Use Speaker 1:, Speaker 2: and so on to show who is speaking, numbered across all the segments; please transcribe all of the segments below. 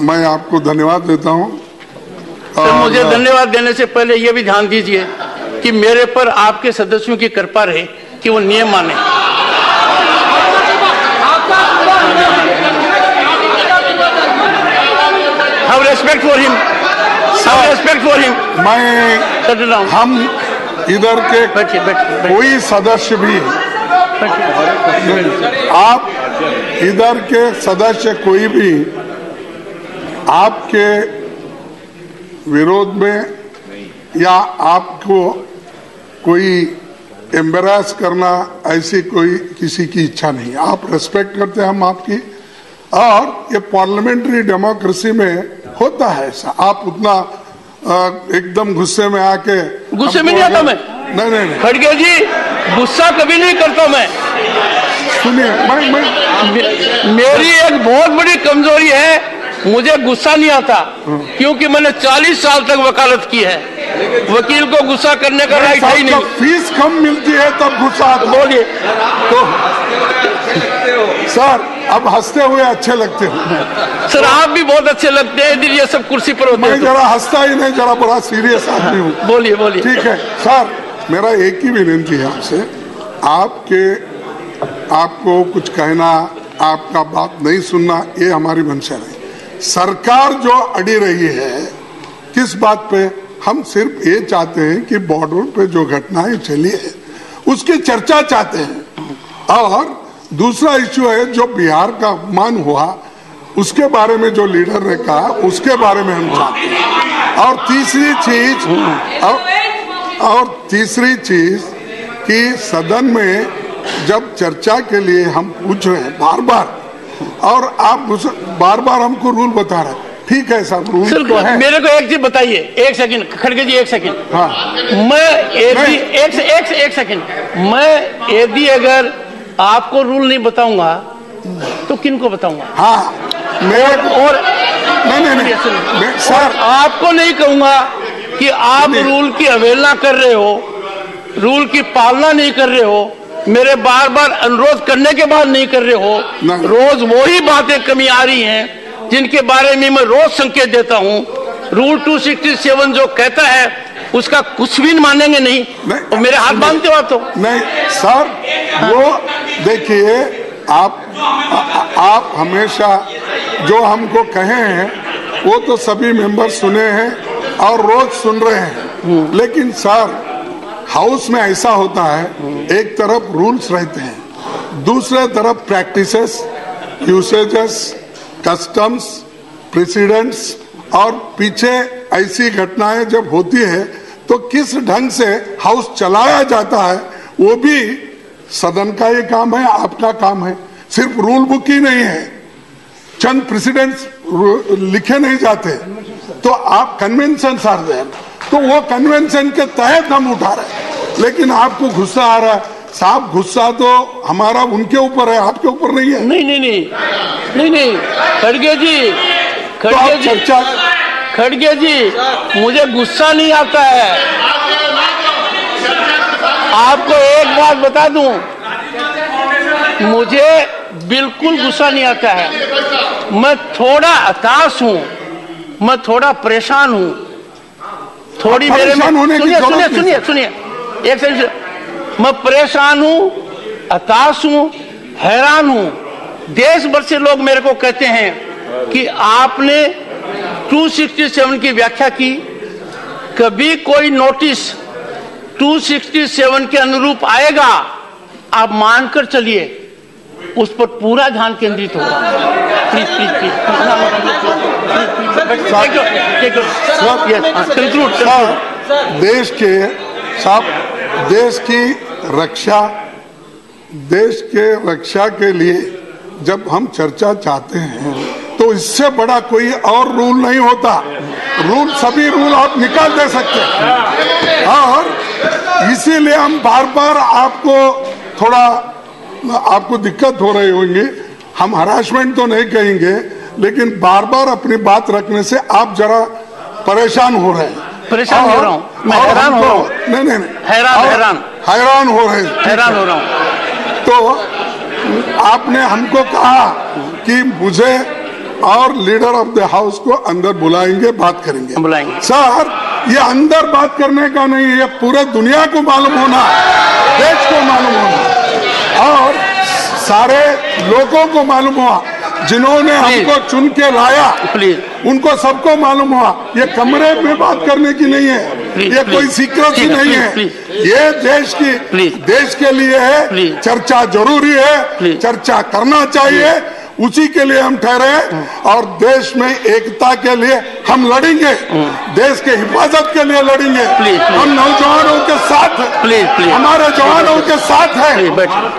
Speaker 1: मैं आपको धन्यवाद देता हूं।
Speaker 2: सर, मुझे धन्यवाद देने से पहले ये भी ध्यान दीजिए कि मेरे पर आपके सदस्यों की कृपा रहे कि वो नियम माने। Have respect for him. Have respect for him.
Speaker 1: हम इधर के कोई सदस्य भी, आप इधर के सदस्य कोई भी आपके विरोध में या आपको कोई एम्बेरस करना ऐसी कोई किसी की इच्छा नहीं। आप रेस्पेक्ट करते हैं हम आपकी, और ये पार्लियामेंट्री डेमोक्रेसी में होता है ऐसा। आप उतना एकदम गुस्से में आके,
Speaker 2: गुस्से में नहीं आता मैं।
Speaker 1: नहीं
Speaker 2: खड़गे जी, गुस्सा कभी नहीं करता मैं।
Speaker 1: सुनिए,
Speaker 2: मेरी एक बहुत बड़ी कमजोरी है, मुझे गुस्सा नहीं आता, क्योंकि मैंने 40 साल तक वकालत की है। वकील को गुस्सा करने का राइट है ही नहीं।
Speaker 1: फीस कम मिलती है तब गुस्सा आता।
Speaker 2: बोलिए
Speaker 1: तो सर, अब हंसते हुए अच्छे लगते हो।
Speaker 2: सर, आप भी बहुत अच्छे लगते हैं, ये सब कुर्सी पर होते हैं।
Speaker 1: मैं जरा हंसता ही नहीं, जरा बड़ा सीरियस आदमी हूँ।
Speaker 2: बोलिए बोलिए।
Speaker 1: ठीक है सर, मेरा एक ही विनती है आपसे, आपको कुछ कहना, आपका बात नहीं सुनना, ये हमारी मंशा नहीं। सरकार जो अड़ी रही है किस बात पे, हम सिर्फ ये चाहते हैं कि बॉर्डर पे जो घटनाएं चली है उसकी चर्चा चाहते हैं। और दूसरा इश्यू है जो बिहार का अपमान हुआ, उसके बारे में जो लीडर ने कहा उसके बारे में हम चाहते हैं। और तीसरी चीज कि सदन में जब चर्चा के लिए हम पूछ रहे हैं बार बार, और आप बार बार हमको रूल बता रहे हैं। ठीक है साहब, रूल तो है।
Speaker 2: मेरे को एक चीज बताइए, एक सेकंड खड़गे जी, एक सेकंड।
Speaker 1: हाँ,
Speaker 2: मैं एक सेकंड, मैं यदि अगर आपको रूल नहीं बताऊंगा तो किन को बताऊंगा?
Speaker 1: हाँ, नहीं
Speaker 2: सर, आपको नहीं कहूंगा कि आप रूल की अवहेलना कर रहे हो, रूल की पालना नहीं कर रहे हो, मेरे बार बार अनुरोध करने के बाद नहीं कर रहे हो। रोज वही बातें कमी आ रही हैं जिनके बारे में मैं रोज संकेत देता हूं। रूल 267 जो कहता है उसका कुछ भी मानेंगे नहीं, और मेरे हाथ बांधते हो आप तो।
Speaker 1: नहीं सर, वो देखिए, आप हमेशा जो हमको कहे हैं वो तो सभी मेंबर सुने हैं और रोज सुन रहे हैं। लेकिन सर, हाउस में ऐसा होता है, एक तरफ रूल्स रहते हैं, दूसरे तरफ प्रैक्टिसेस, यूसेजेस, कस्टम्स, प्रेसिडेंट्स, और पीछे ऐसी घटनाएं जब होती है तो किस ढंग से हाउस चलाया जाता है वो भी सदन का ये काम है, आपका काम है। सिर्फ रूल बुक ही नहीं है, चंद प्रेसिडेंट्स लिखे नहीं जाते, तो आप कन्वेंशन आर देयर, तो वो कन्वेंशन के तहत हम उठा रहे हैं। लेकिन आपको गुस्सा आ रहा है साहब, गुस्सा तो हमारा उनके ऊपर है, आपके ऊपर नहीं है।
Speaker 2: नहीं खड़गे जी, खड़गे जी, मुझे गुस्सा नहीं आता है। आपको एक बात बता दूं, मुझे बिल्कुल गुस्सा नहीं आता है। मैं थोड़ा हताश हूं, मैं थोड़ा परेशान हूं, थोड़ी मेरे में सुनिए एक सेकंड, मैं परेशान हूं, हताश हूं, हैरान हूं। देश भर से लोग मेरे को कहते हैं कि आपने 267 की व्याख्या की, कभी कोई नोटिस 267 के अनुरूप आएगा, आप मानकर चलिए उस पर पूरा ध्यान केंद्रित होगा। प्लीज
Speaker 1: देश के रक्षा के लिए जब हम चर्चा चाहते हैं तो इससे बड़ा कोई और रूल नहीं होता। रूल, सभी रूल आप निकाल दे सकते हैं, और इसीलिए हम बार बार आपको दिक्कत हो रही होंगी। हम हरासमेंट तो नहीं कहेंगे, लेकिन बार बार अपनी बात रखने से आप जरा परेशान हो रहे हैं।
Speaker 2: परेशान हो रहा हूँ, मैं हैरान हो रहा हूँ।
Speaker 1: नहीं, हैरान हो रहा हूँ। तो आपने हमको कहा कि मुझे और लीडर ऑफ द हाउस को अंदर बुलाएंगे, बात करेंगे।
Speaker 2: बुलाएंगे
Speaker 1: सर, ये अंदर बात करने का नहीं है, पूरे दुनिया को मालूम होना, देश को मालूम होना और सारे लोगों को मालूम हुआ जिन्होंने हमको चुन के लाया, उनको सबको मालूम हुआ ये कमरे में बात करने की नहीं है, ये कोई सीक्रेसी नहीं है, ये देश के लिए है। चर्चा जरूरी है, चर्चा करना चाहिए, उसी के लिए हम ठहरे और देश में एकता के लिए हम लड़ेंगे, देश के हिफाजत के लिए लड़ेंगे। हम नौजवानों के साथ हैं, हमारे जवानों के साथ हैं,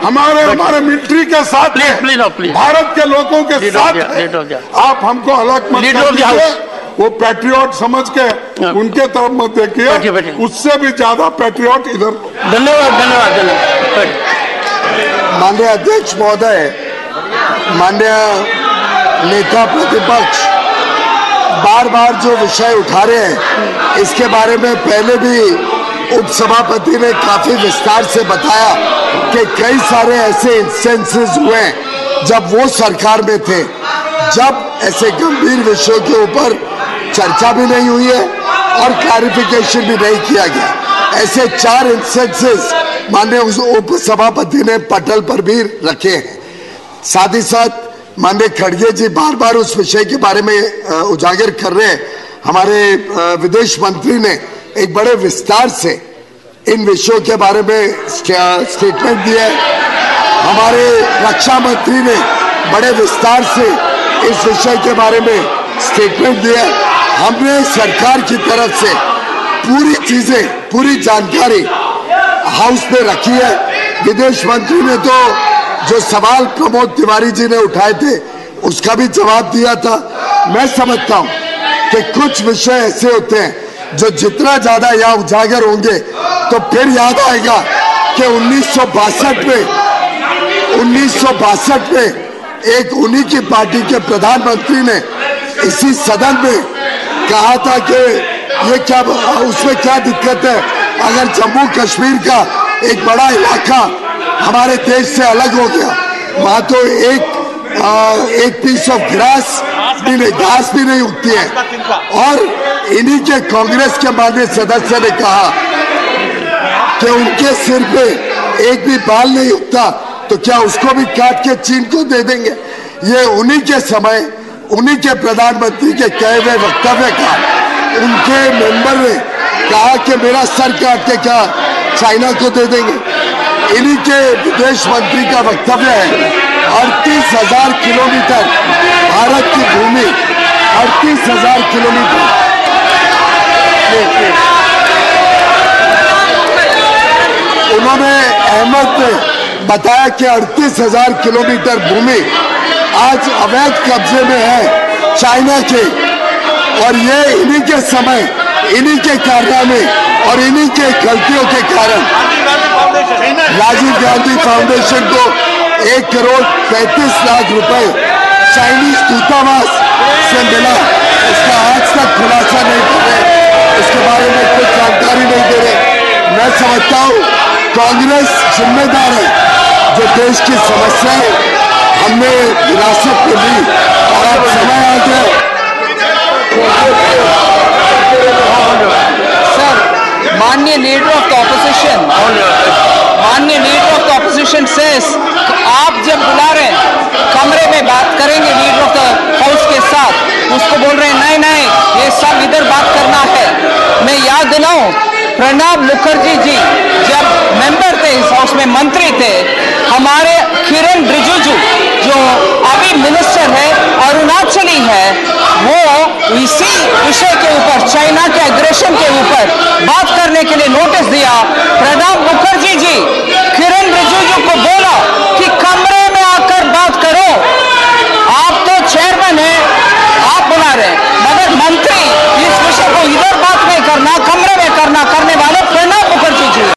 Speaker 1: हमारे मिलिट्री के साथ हैं, भारत के लोगों के साथ हैं। आप हमको अलग मत कीजिए, वो पैट्रियट समझ के उनके तरफ मत देखिए, उससे भी ज्यादा पैट्रियट इधर।
Speaker 3: धन्यवाद। माननीय अध्यक्ष महोदय, माननीय नेता प्रतिपक्ष बार बार जो विषय उठा रहे हैं, इसके बारे में पहले भी उपसभापति ने काफी विस्तार से बताया कि कई सारे ऐसे इंस्टेंसेस हुए जब वो सरकार में थे, जब ऐसे गंभीर विषयों के ऊपर चर्चा भी नहीं हुई है और क्लैरिफिकेशन भी नहीं किया गया। ऐसे 4 इंस्टेंसेस माननीय उपसभापति ने पटल पर भी रखे हैं। साथ ही साथ माननीय खड़गे जी बार बार उस विषय के बारे में उजागर कर रहे हैं। हमारे विदेश मंत्री ने एक बड़े विस्तार से इन विषयों के बारे में स्टेटमेंट दिया है। हमारे रक्षा मंत्री ने बड़े विस्तार से इस विषय के बारे में स्टेटमेंट दिया है। हमने सरकार की तरफ से पूरी चीजें, पूरी जानकारी हाउस में रखी है। विदेश मंत्री ने तो जो सवाल प्रमोद तिवारी जी ने उठाए थे उसका भी जवाब दिया था। मैं समझता हूं कि कुछ विषय ऐसे होते हैं जो जितना ज्यादा यहाँ उजागर होंगे तो फिर याद आएगा कि 1962 में एक उन्हीं की पार्टी के प्रधानमंत्री ने इसी सदन में कहा था कि ये क्या, उसमें क्या दिक्कत है अगर जम्मू कश्मीर का एक बड़ा इलाका हमारे देश से अलग हो गया, वहां तो एक पीस ऑफ घास भी नहीं उगती है। और इन्हीं के कांग्रेस के माननीय सदस्य ने कहा कि उनके सिर पे एक भी बाल नहीं उगता तो क्या उसको भी काट के चीन को दे देंगे। ये उन्हीं के समय, उन्हीं के प्रधानमंत्री के कहे हुए वक्तव्य का उनके मेंबर ने कहा कि मेरा सर काट के क्या चाइना को दे देंगे। इन्हीं के विदेश मंत्री का वक्तव्य है 38,000 किलोमीटर भारत की भूमि, 38,000 किलोमीटर। उन्होंने अहमद ने बताया कि 38,000 किलोमीटर भूमि आज अवैध कब्जे में है चाइना के, और ये इन्हीं के समय, इन्हीं के कारनामे और इन्हीं के गलतियों के कारण राजीव गांधी फाउंडेशन को 1,35,00,000 रुपए चाइनीज दूतावास से मिला। उसका आज तक खुलासा नहीं कर रहे, उसके बारे में कुछ जानकारी नहीं दे रहे। मैं समझता हूँ कांग्रेस जिम्मेदार है, जो देश की समस्याएं हमने विरासत में ली और अब समय आ गया।
Speaker 4: सर, माननीय लीडर ऑफ द ऑपोजिशन, माननीय leader of the opposition says, आप जब बुला रहे हैं कमरे में बात करेंगे लीडर ऑफ द हाउस के साथ, उसको बोल रहे हैं नहीं ये सब इधर बात करना है। मैं याद दिलाऊं, प्रणब मुखर्जी जी जब मेंबर थे इस हाउस में, मंत्री थे, हमारे किरण रिजिजू जो अभी मिनिस्टर है, अरुणाचली है, वो इसी विषय के ऊपर, चाइना के एग्रेशन के ऊपर बात करने के लिए नोटिस दिया। प्रणब